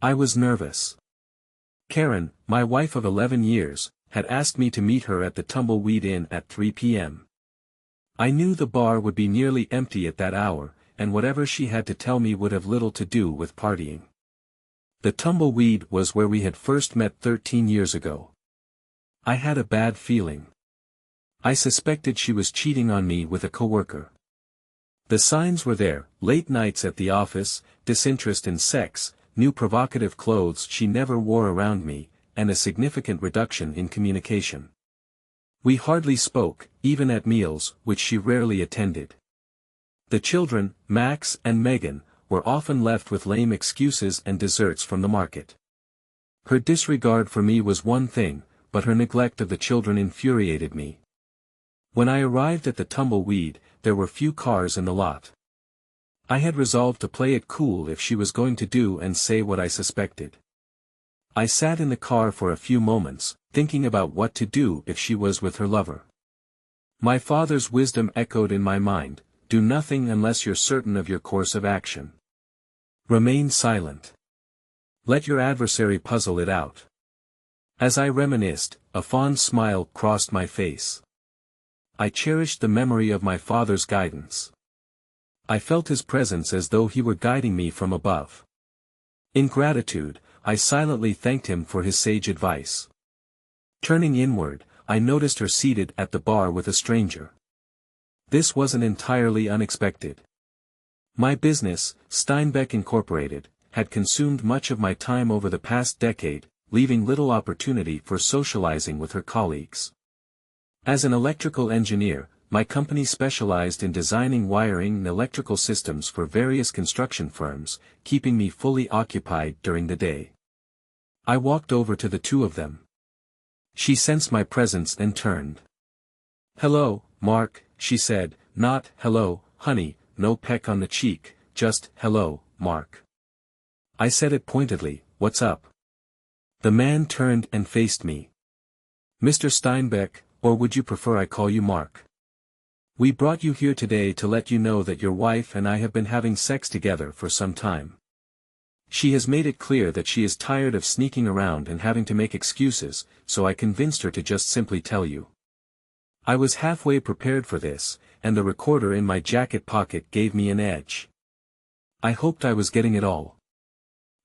I was nervous. Karen, my wife of 11 years, had asked me to meet her at the Tumbleweed Inn at 3 p.m. I knew the bar would be nearly empty at that hour, and whatever she had to tell me would have little to do with partying. The Tumbleweed was where we had first met 13 years ago. I had a bad feeling. I suspected she was cheating on me with a coworker. The signs were there: late nights at the office, disinterest in sex, new provocative clothes she never wore around me, and a significant reduction in communication. We hardly spoke, even at meals, which she rarely attended. The children, Max and Megan, were often left with lame excuses and desserts from the market. Her disregard for me was one thing, but her neglect of the children infuriated me. When I arrived at the Tumbleweed, there were few cars in the lot. I had resolved to play it cool if she was going to do and say what I suspected. I sat in the car for a few moments, thinking about what to do if she was with her lover. My father's wisdom echoed in my mind: do nothing unless you're certain of your course of action. Remain silent. Let your adversary puzzle it out. As I reminisced, a fond smile crossed my face. I cherished the memory of my father's guidance. I felt his presence as though he were guiding me from above. In gratitude, I silently thanked him for his sage advice. Turning inward, I noticed her seated at the bar with a stranger. This wasn't entirely unexpected. My business, Steinbeck Incorporated, had consumed much of my time over the past decade, leaving little opportunity for socializing with her colleagues. As an electrical engineer, my company specialized in designing wiring and electrical systems for various construction firms, keeping me fully occupied during the day. I walked over to the two of them. She sensed my presence and turned. "Hello, Mark," she said, not "hello, honey," no peck on the cheek, just "hello, Mark." I said it pointedly, "What's up?" The man turned and faced me. "Mr. Steinbeck, or would you prefer I call you Mark? We brought you here today to let you know that your wife and I have been having sex together for some time. She has made it clear that she is tired of sneaking around and having to make excuses, so I convinced her to just simply tell you." I was halfway prepared for this, and the recorder in my jacket pocket gave me an edge. I hoped I was getting it all.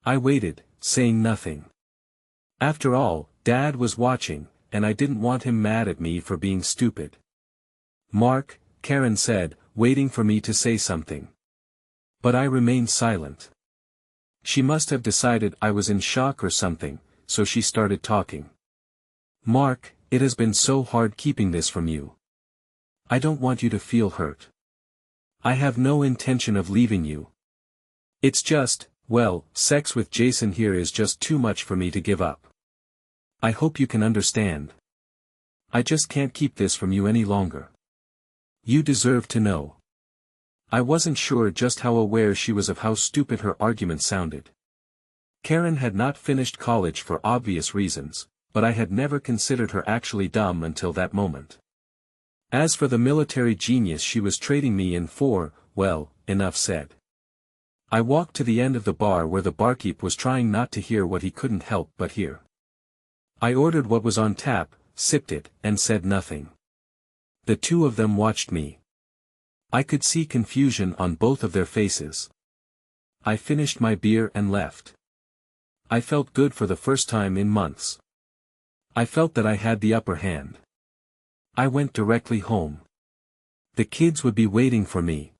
I waited, saying nothing. After all, Dad was watching, and I didn't want him mad at me for being stupid. "Mark," Karen said, waiting for me to say something. But I remained silent. She must have decided I was in shock or something, so she started talking. "Mark, it has been so hard keeping this from you. I don't want you to feel hurt. I have no intention of leaving you. It's just, well, sex with Jason here is just too much for me to give up. I hope you can understand. I just can't keep this from you any longer. You deserve to know." I wasn't sure just how aware she was of how stupid her argument sounded. Karen had not finished college for obvious reasons, but I had never considered her actually dumb until that moment. As for the military genius she was trading me in for, well, enough said. I walked to the end of the bar where the barkeep was trying not to hear what he couldn't help but hear. I ordered what was on tap, sipped it, and said nothing. The two of them watched me. I could see confusion on both of their faces. I finished my beer and left. I felt good for the first time in months. I felt that I had the upper hand. I went directly home. The kids would be waiting for me.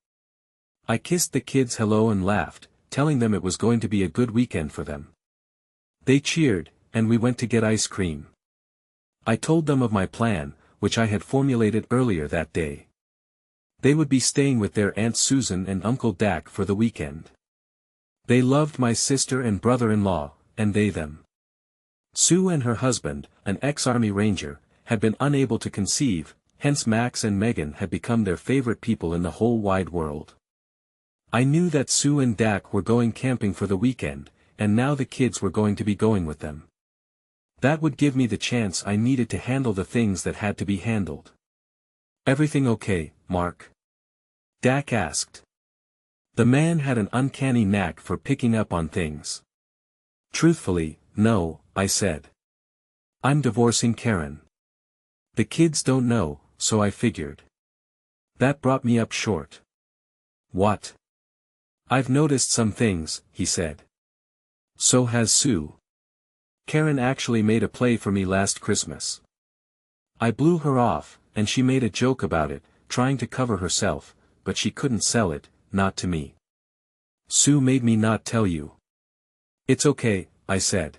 I kissed the kids hello and laughed, telling them it was going to be a good weekend for them. They cheered, and we went to get ice cream. I told them of my plan, which I had formulated earlier that day. They would be staying with their Aunt Susan and Uncle Dak for the weekend. They loved my sister and brother-in-law, and they them. Sue and her husband, an ex-Army Ranger, had been unable to conceive, hence Max and Megan had become their favorite people in the whole wide world. I knew that Sue and Dak were going camping for the weekend, and now the kids were going to be going with them. That would give me the chance I needed to handle the things that had to be handled. "Everything okay, Mark?" Dak asked. The man had an uncanny knack for picking up on things. Truthfully, no, I said. I'm divorcing Karen. The kids don't know, so I figured. That brought me up short. What? I've noticed some things, he said. So has Sue. Karen actually made a play for me last Christmas. I blew her off, and she made a joke about it, trying to cover herself, but she couldn't sell it, not to me. Sue made me not tell you. It's okay, I said.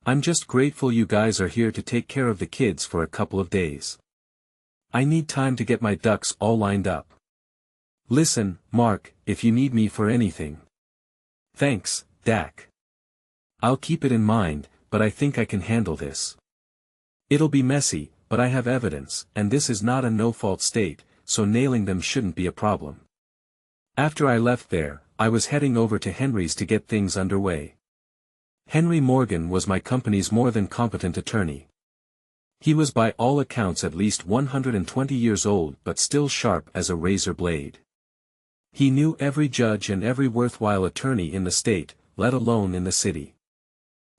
I'm just grateful you guys are here to take care of the kids for a couple of days. I need time to get my ducks all lined up. Listen, Mark, if you need me for anything. Thanks, Dak. I'll keep it in mind, but I think I can handle this. It'll be messy, but I have evidence, and this is not a no-fault state, so nailing them shouldn't be a problem. After I left there, I was heading over to Henry's to get things underway. Henry Morgan was my company's more than competent attorney. He was by all accounts at least 120 years old but still sharp as a razor blade. He knew every judge and every worthwhile attorney in the state, let alone in the city.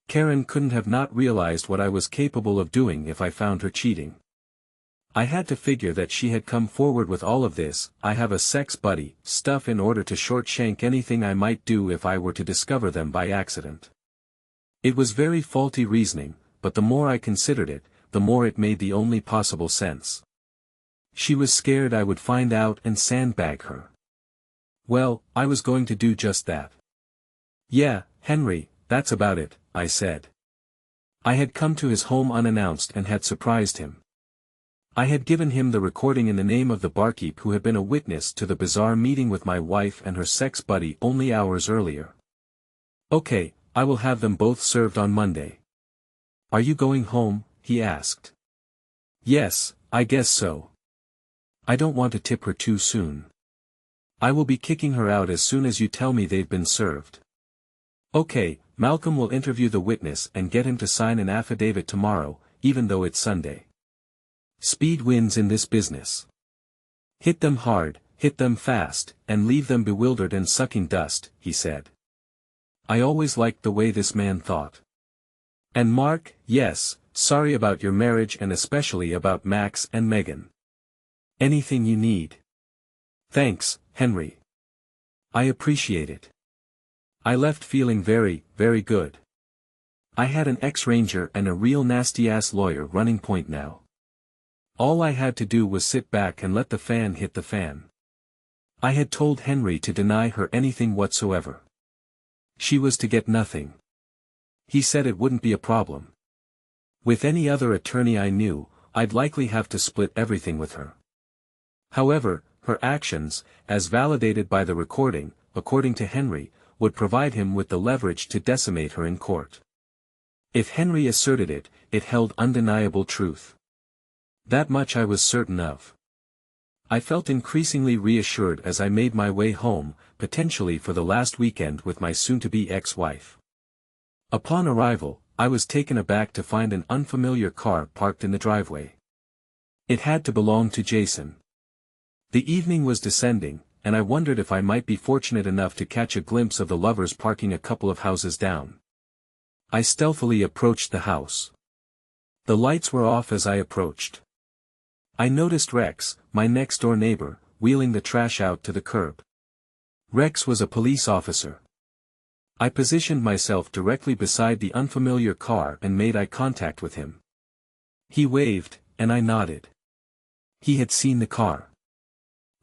Karen couldn't have not realized what I was capable of doing if I found her cheating. I had to figure that she had come forward with all of this "I have a sex buddy" stuff in order to short-shank anything I might do if I were to discover them by accident. It was very faulty reasoning, but the more I considered it, the more it made the only possible sense. She was scared I would find out and sandbag her. Well, I was going to do just that. Yeah, Henry, that's about it, I said. I had come to his home unannounced and had surprised him. I had given him the recording in the name of the barkeep who had been a witness to the bizarre meeting with my wife and her sex buddy only hours earlier. Okay, I will have them both served on Monday. Are you going home? He asked. Yes, I guess so. I don't want to tip her too soon. I will be kicking her out as soon as you tell me they've been served. Okay, Malcolm will interview the witness and get him to sign an affidavit tomorrow, even though it's Sunday. Speed wins in this business. Hit them hard, hit them fast, and leave them bewildered and sucking dust, he said. I always liked the way this man thought. And Mark, yes, sorry about your marriage and especially about Max and Megan. Anything you need. Thanks, Henry. I appreciate it. I left feeling very, very good. I had an ex-ranger and a real nasty-ass lawyer running point now. All I had to do was sit back and let the fan hit the fan. I had told Henry to deny her anything whatsoever. She was to get nothing. He said it wouldn't be a problem. With any other attorney I knew, I'd likely have to split everything with her. However, her actions, as validated by the recording, according to Henry, would provide him with the leverage to decimate her in court. If Henry asserted it, it held undeniable truth. That much I was certain of. I felt increasingly reassured as I made my way home, potentially for the last weekend with my soon-to-be ex-wife. Upon arrival, I was taken aback to find an unfamiliar car parked in the driveway. It had to belong to Jason. The evening was descending, and I wondered if I might be fortunate enough to catch a glimpse of the lovers parking a couple of houses down. I stealthily approached the house. The lights were off as I approached. I noticed Rex, my next-door neighbor, wheeling the trash out to the curb. Rex was a police officer. I positioned myself directly beside the unfamiliar car and made eye contact with him. He waved, and I nodded. He had seen the car.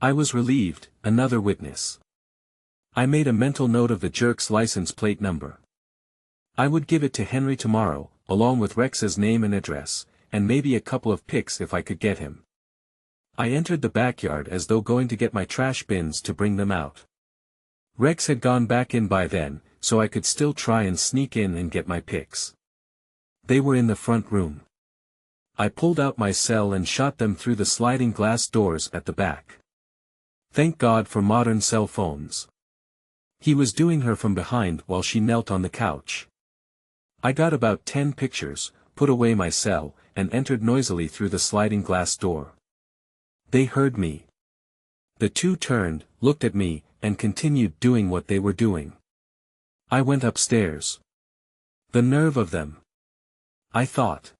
I was relieved, another witness. I made a mental note of the jerk's license plate number. I would give it to Henry tomorrow, along with Rex's name and address, and maybe a couple of pics if I could get him. I entered the backyard as though going to get my trash bins to bring them out. Rex had gone back in by then, so I could still try and sneak in and get my pics. They were in the front room. I pulled out my cell and shot them through the sliding glass doors at the back. Thank God for modern cell phones. He was doing her from behind while she knelt on the couch. I got about 10 pictures, put away my cell, and entered noisily through the sliding glass door. They heard me. The two turned, looked at me, and continued doing what they were doing. I went upstairs. The nerve of them. I thought.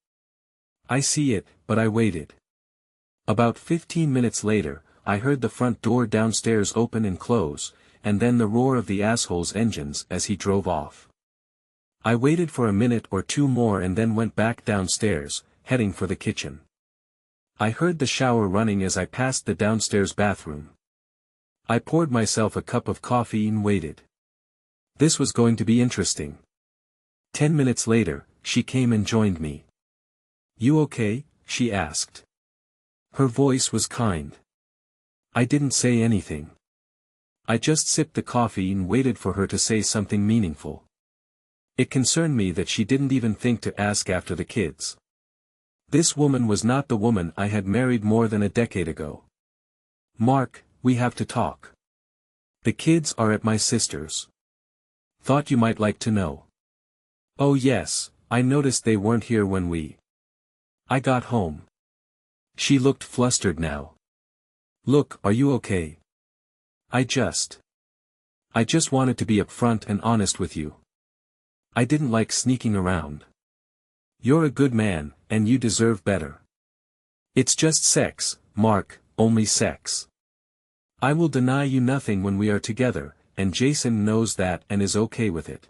I see it, but I waited. About 15 minutes later, I heard the front door downstairs open and close, and then the roar of the asshole's engines as he drove off. I waited for a minute or two more and then went back downstairs, heading for the kitchen. I heard the shower running as I passed the downstairs bathroom. I poured myself a cup of coffee and waited. This was going to be interesting. 10 minutes later, she came and joined me. "You okay?" she asked. Her voice was kind. I didn't say anything. I just sipped the coffee and waited for her to say something meaningful. It concerned me that she didn't even think to ask after the kids. This woman was not the woman I had married more than a decade ago. "Mark, we have to talk. The kids are at my sister's. Thought you might like to know." "Oh yes, I noticed they weren't here when I got home." She looked flustered now. "Look, are you okay? I just wanted to be upfront and honest with you. I didn't like sneaking around. You're a good man, and you deserve better. It's just sex, Mark, only sex. I will deny you nothing when we are together, and Jason knows that and is okay with it.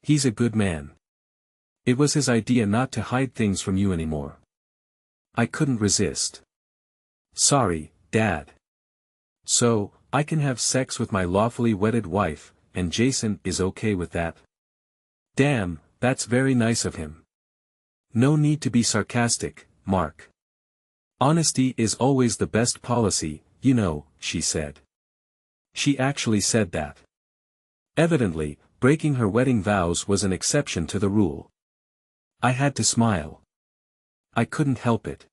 He's a good man. It was his idea not to hide things from you anymore." I couldn't resist. "Sorry, Dad. So, I can have sex with my lawfully wedded wife, and Jason is okay with that?" "Damn, that's very nice of him. No need to be sarcastic, Mark. Honesty is always the best policy, you know," she said. She actually said that. Evidently, breaking her wedding vows was an exception to the rule. I had to smile. I couldn't help it.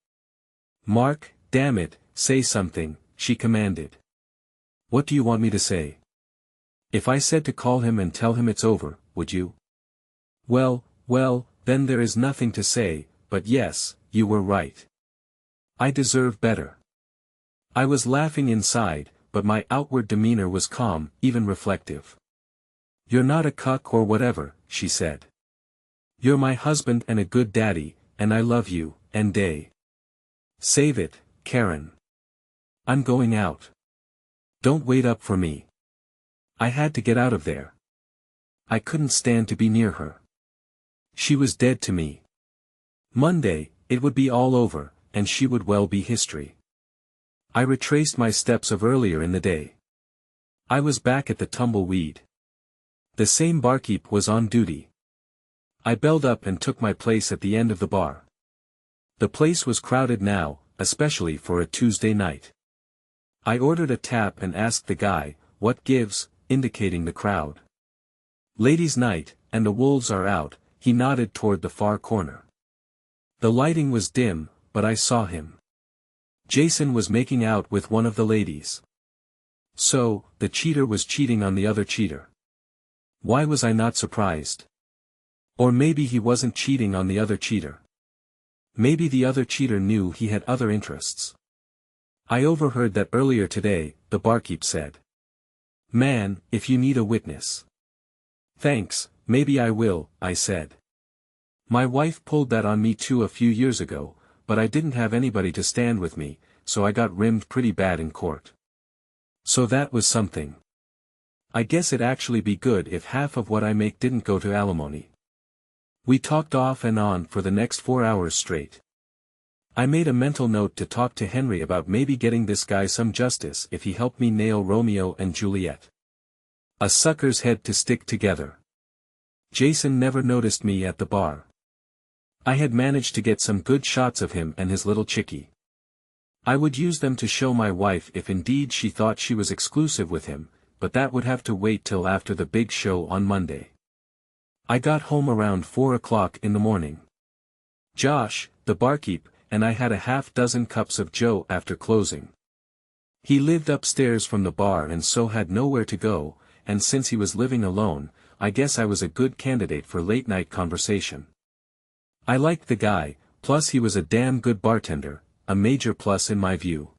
"Mark, damn it, say something," she commanded. "What do you want me to say? If I said to call him and tell him it's over, would you?" Well, then there is nothing to say, but yes, you were right. I deserve better." I was laughing inside, but my outward demeanor was calm, even reflective. "You're not a cuck or whatever," she said. "You're my husband and a good daddy, and I love you, and save it, Karen. I'm going out. Don't wait up for me." I had to get out of there. I couldn't stand to be near her. She was dead to me. Monday, it would be all over, and she would well be history. I retraced my steps of earlier in the day. I was back at the Tumbleweed. The same barkeep was on duty. I belled up and took my place at the end of the bar. The place was crowded now, especially for a Tuesday night. I ordered a tap and asked the guy, "What gives?" indicating the crowd. "Ladies' night, and the wolves are out," he nodded toward the far corner. The lighting was dim, but I saw him. Jason was making out with one of the ladies. So, the cheater was cheating on the other cheater. Why was I not surprised? Or maybe he wasn't cheating on the other cheater. Maybe the other cheater knew he had other interests. I overheard that earlier today, the barkeep said. "Man, if you need a witness." "Thanks, maybe I will," I said. My wife pulled that on me too a few years ago, but I didn't have anybody to stand with me, so I got rimmed pretty bad in court. So that was something. I guess it'd actually be good if half of what I make didn't go to alimony. We talked off and on for the next 4 hours straight. I made a mental note to talk to Henry about maybe getting this guy some justice if he helped me nail Romeo and Juliet. A sucker's head to stick together. Jason never noticed me at the bar. I had managed to get some good shots of him and his little chickie. I would use them to show my wife if indeed she thought she was exclusive with him, but that would have to wait till after the big show on Monday. I got home around 4 o'clock in the morning. Josh, the barkeep, and I had a half-dozen cups of Joe after closing. He lived upstairs from the bar and so had nowhere to go, and since he was living alone, I guess I was a good candidate for late-night conversation. I liked the guy, plus he was a damn good bartender, a major plus in my view.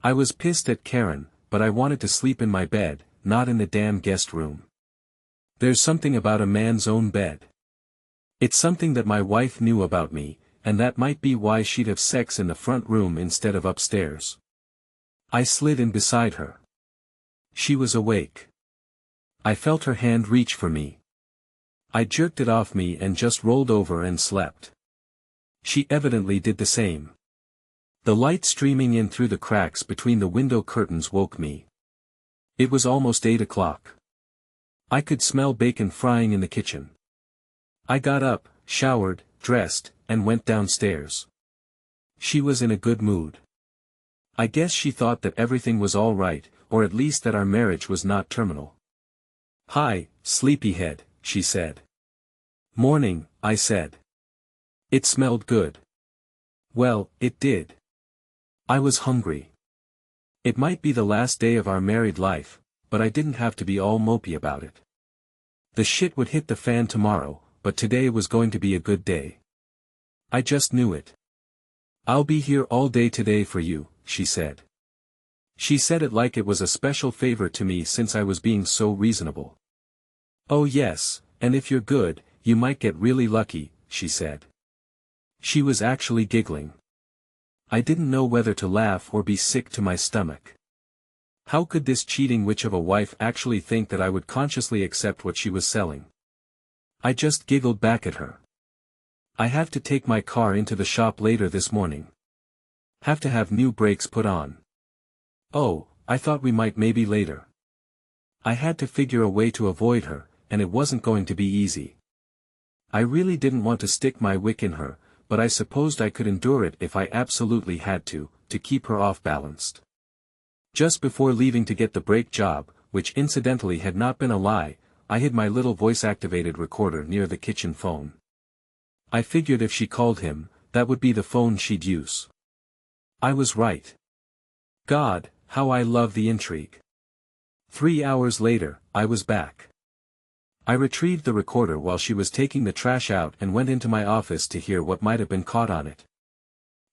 I was pissed at Karen, but I wanted to sleep in my bed, not in the damn guest room. There's something about a man's own bed. It's something that my wife knew about me, and that might be why she'd have sex in the front room instead of upstairs. I slid in beside her. She was awake. I felt her hand reach for me. I jerked it off me and just rolled over and slept. She evidently did the same. The light streaming in through the cracks between the window curtains woke me. It was almost 8 o'clock. I could smell bacon frying in the kitchen. I got up, showered, dressed, and went downstairs. She was in a good mood. I guess she thought that everything was all right, or at least that our marriage was not terminal. "Hi, sleepyhead," she said. "Morning," I said. It smelled good. Well, it did. I was hungry. It might be the last day of our married life, but I didn't have to be all mopey about it. The shit would hit the fan tomorrow, but today was going to be a good day. I just knew it. "I'll be here all day today for you," she said. She said it like it was a special favor to me since I was being so reasonable. "Oh yes, and if you're good, you might get really lucky," she said. She was actually giggling. I didn't know whether to laugh or be sick to my stomach. How could this cheating witch of a wife actually think that I would consciously accept what she was selling? I just giggled back at her. "I have to take my car into the shop later this morning. Have to have new brakes put on." "Oh, I thought we might maybe later." I had to figure a way to avoid her, and it wasn't going to be easy. I really didn't want to stick my wick in her, but I supposed I could endure it if I absolutely had to keep her off-balanced. Just before leaving to get the brake job, which incidentally had not been a lie, I hid my little voice-activated recorder near the kitchen phone. I figured if she called him, that would be the phone she'd use. I was right. God, how I love the intrigue. 3 hours later, I was back. I retrieved the recorder while she was taking the trash out and went into my office to hear what might have been caught on it.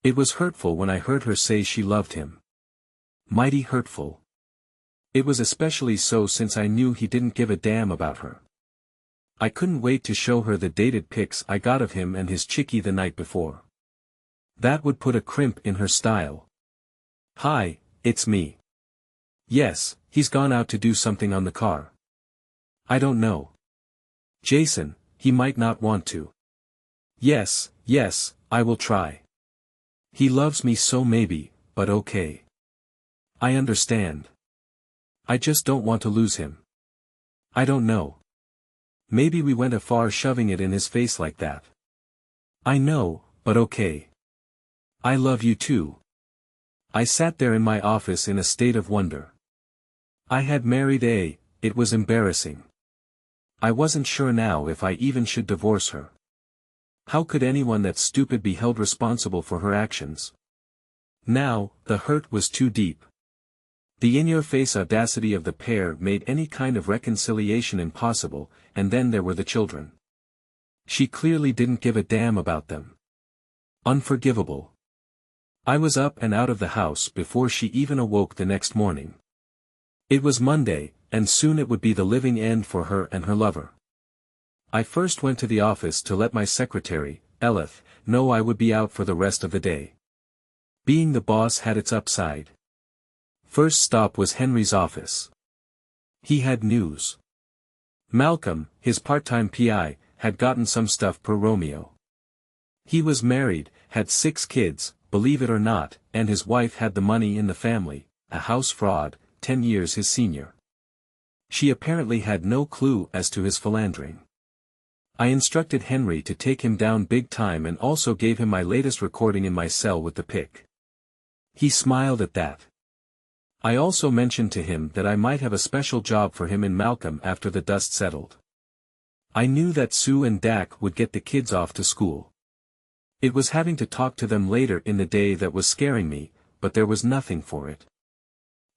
It was hurtful when I heard her say she loved him. Mighty hurtful. It was especially so since I knew he didn't give a damn about her. I couldn't wait to show her the dated pics I got of him and his chickie the night before. That would put a crimp in her style. "Hi, it's me." "Yes, he's gone out to do something on the car." "I don't know." "Jason, he might not want to." Yes, I will try." "He loves me so maybe, but okay." "I understand. I just don't want to lose him." "I don't know. Maybe we went a far shoving it in his face like that." "I know, but okay. I love you too." I sat there in my office in a state of wonder. I had married A, it was embarrassing. I wasn't sure now if I even should divorce her. How could anyone that stupid be held responsible for her actions? Now, the hurt was too deep. The in-your-face audacity of the pair made any kind of reconciliation impossible, and then there were the children. She clearly didn't give a damn about them. Unforgivable. I was up and out of the house before she even awoke the next morning. It was Monday, and soon it would be the living end for her and her lover. I first went to the office to let my secretary, Eleth, know I would be out for the rest of the day. Being the boss had its upside. First stop was Henry's office. He had news. Malcolm, his part-time PI, had gotten some stuff per Romeo. He was married, had 6 kids, believe it or not, and his wife had the money in the family, a house fraud, 10 years his senior. She apparently had no clue as to his philandering. I instructed Henry to take him down big time and also gave him my latest recording in my cell with the pic. He smiled at that. I also mentioned to him that I might have a special job for him in Malcolm after the dust settled. I knew that Sue and Dak would get the kids off to school. It was having to talk to them later in the day that was scaring me, but there was nothing for it.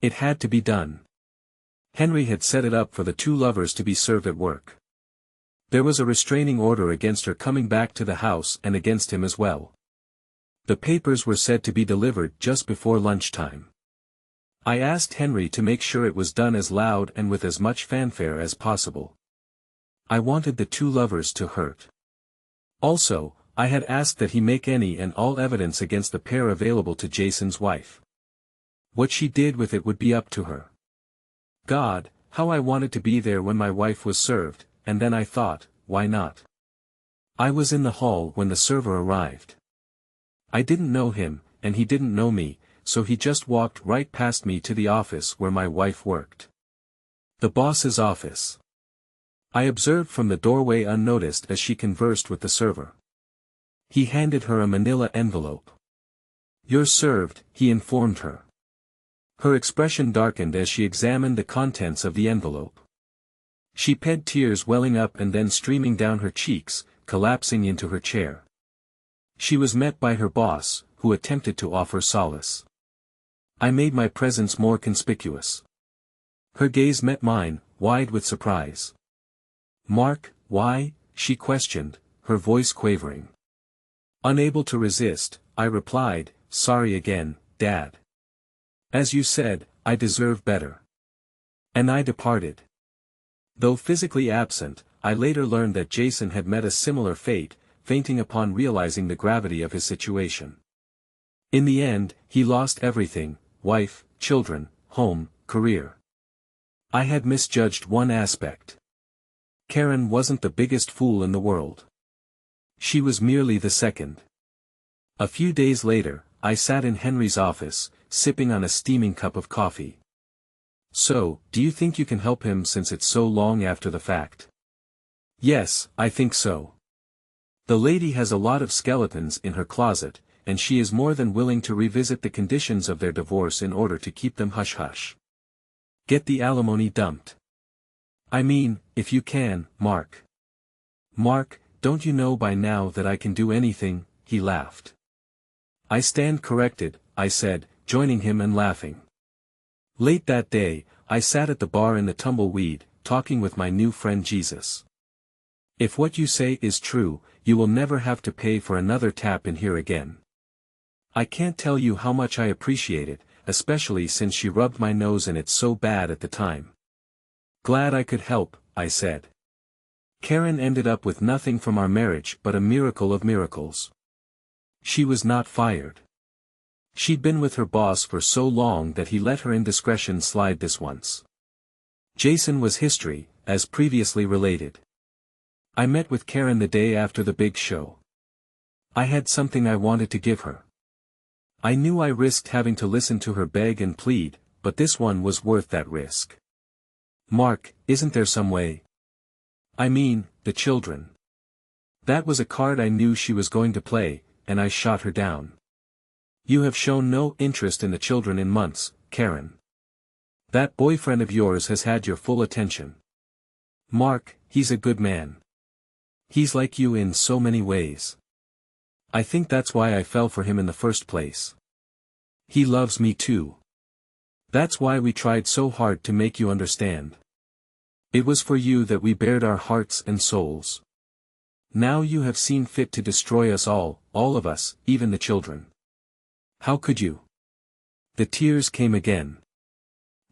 It had to be done. Henry had set it up for the 2 lovers to be served at work. There was a restraining order against her coming back to the house and against him as well. The papers were said to be delivered just before lunchtime. I asked Henry to make sure it was done as loud and with as much fanfare as possible. I wanted the 2 lovers to hurt. Also, I had asked that he make any and all evidence against the pair available to Jason's wife. What she did with it would be up to her. God, how I wanted to be there when my wife was served, and then I thought, why not? I was in the hall when the server arrived. I didn't know him, and he didn't know me, so he just walked right past me to the office where my wife worked. The boss's office. I observed from the doorway unnoticed as she conversed with the server. He handed her a manila envelope. "You're served," he informed her. Her expression darkened as she examined the contents of the envelope. She had tears welling up and then streaming down her cheeks, collapsing into her chair. She was met by her boss, who attempted to offer solace. I made my presence more conspicuous. Her gaze met mine, wide with surprise. "Mark, why?" she questioned, her voice quavering. Unable to resist, I replied, "Sorry again, Dad. As you said, I deserve better." And I departed. Though physically absent, I later learned that Jason had met a similar fate, fainting upon realizing the gravity of his situation. In the end, he lost everything: wife, children, home, career. I had misjudged one aspect. Karen wasn't the biggest fool in the world. She was merely the second. A few days later, I sat in Henry's office, sipping on a steaming cup of coffee. "So, do you think you can help him since it's so long after the fact?" "Yes, I think so. The lady has a lot of skeletons in her closet, and she is more than willing to revisit the conditions of their divorce in order to keep them hush-hush. Get the alimony dumped. I mean, if you can, Mark." "Mark, don't you know by now that I can do anything?" he laughed. "I stand corrected," I said, joining him and laughing. Late that day, I sat at the bar in the Tumbleweed, talking with my new friend Jesus. "If what you say is true, you will never have to pay for another tap in here again. I can't tell you how much I appreciate it, especially since she rubbed my nose in it so bad at the time." "Glad I could help," I said. Karen ended up with nothing from our marriage but a miracle of miracles. She was not fired. She'd been with her boss for so long that he let her indiscretion slide this once. Jason was history, as previously related. I met with Karen the day after the big show. I had something I wanted to give her. I knew I risked having to listen to her beg and plead, but this one was worth that risk. "Mark, isn't there some way? I mean, the children." That was a card I knew she was going to play, and I shot her down. "You have shown no interest in the children in months, Karen. That boyfriend of yours has had your full attention. Mark, he's a good man. He's like you in so many ways. I think that's why I fell for him in the first place. He loves me too. That's why we tried so hard to make you understand. It was for you that we bared our hearts and souls. Now you have seen fit to destroy us all of us, even the children. How could you?" The tears came again.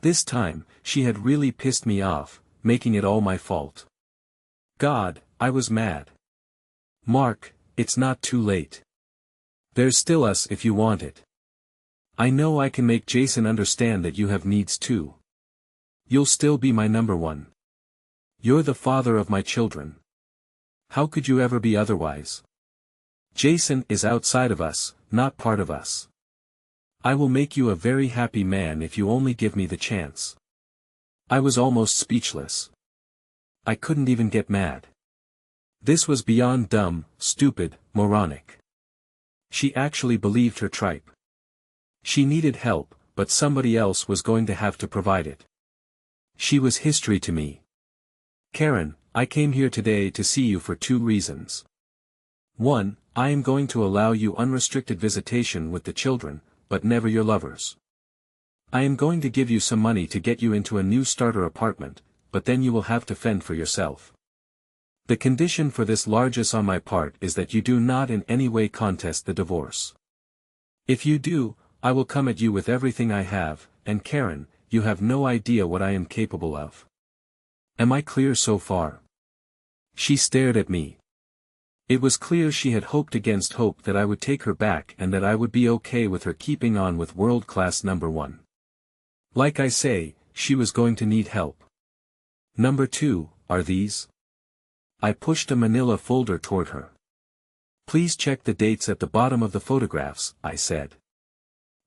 This time, she had really pissed me off, making it all my fault. God, I was mad. "Mark, it's not too late. There's still us if you want it. I know I can make Jason understand that you have needs too. You'll still be my number one. You're the father of my children. How could you ever be otherwise? Jason is outside of us, not part of us. I will make you a very happy man if you only give me the chance." I was almost speechless. I couldn't even get mad. This was beyond dumb, stupid, moronic. She actually believed her tripe. She needed help, but somebody else was going to have to provide it. She was history to me. "Karen, I came here today to see you for two reasons. One, I am going to allow you unrestricted visitation with the children, but never your lovers. I am going to give you some money to get you into a new starter apartment, but then you will have to fend for yourself. The condition for this largesse on my part is that you do not in any way contest the divorce. If you do, I will come at you with everything I have, and Karen, you have no idea what I am capable of. Am I clear so far?" She stared at me. It was clear she had hoped against hope that I would take her back and that I would be okay with her keeping on with world-class number one. Like I say, she was going to need help. Number 2, are these? I pushed a manila folder toward her. Please check the dates at the bottom of the photographs, I said.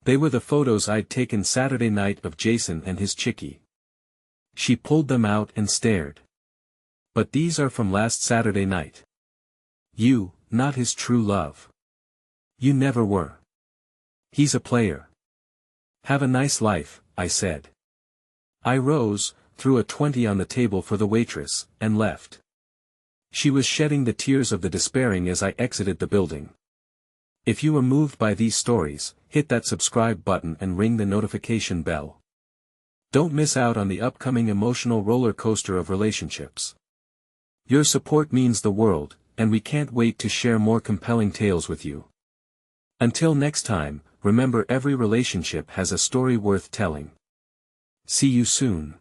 They were the photos I'd taken Saturday night of Jason and his chickie. She pulled them out and stared. But these are from last Saturday night. You, not his true love. You never were. He's a player. Have a nice life, I said. I rose, threw a 20 on the table for the waitress, and left. She was shedding the tears of the despairing as I exited the building. If you were moved by these stories, hit that subscribe button and ring the notification bell. Don't miss out on the upcoming emotional roller coaster of relationships. Your support means the world, and we can't wait to share more compelling tales with you. Until next time, remember every relationship has a story worth telling. See you soon.